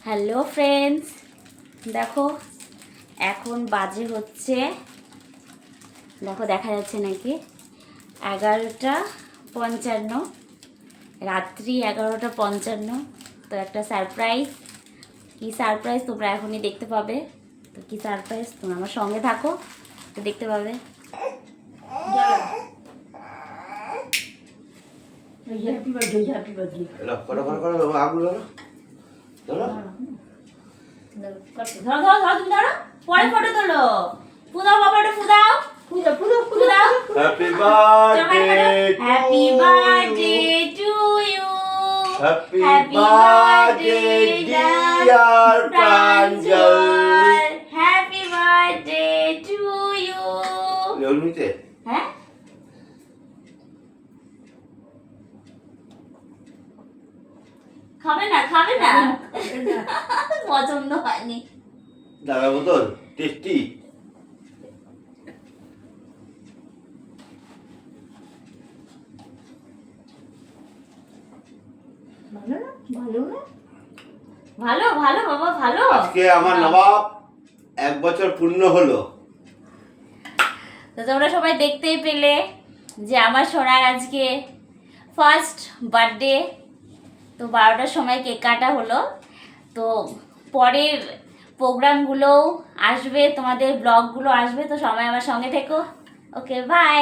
Hello friends, দেখো এখন বাজে হচ্ছে, দেখো দেখা যাচ্ছে নাকি 11:55, রাত্রি 11:55। তো একটা সারপ্রাইজ, কি সারপ্রাইজ তোমরা এখনই দেখতে পাবে। তো কি সারপ্রাইজ তোমরা আমার সঙ্গে থাকো, তো দেখতে পাবে। Happy birthday, happy birthday. ধরো ধরো ধরো, তুমি ধরো, পরে ফটো তোলো। ফুদাও বাবাটা, ফুদাও ফুদাও। Happy birthday happy birthday to you, Happy Happy birthday birthday, dear Pranjal. Happy birthday to you. লেউনিতে হ্যাঁ, খাবে না খাবে না, পছন্দ হয়নি। দাদা বোতল টেস্টি। ভালো না, ভালো না। ভালো ভালো বাবা, ভালো। আজকে আমার নবাব 1 বছর পূর্ণ হলো। তো তোমরা সবাই দেখতেই পেলে যে আমার সোনার আজকে ফার্স্ট বার্থডে। তো 12টার সময় কেক কাটা হলো। তো পরের প্রোগ্রামগুলোও আসবে, তোমাদের ব্লগগুলো আসবে, তো সবাই আমার সঙ্গে থেকো। ওকে, বাই।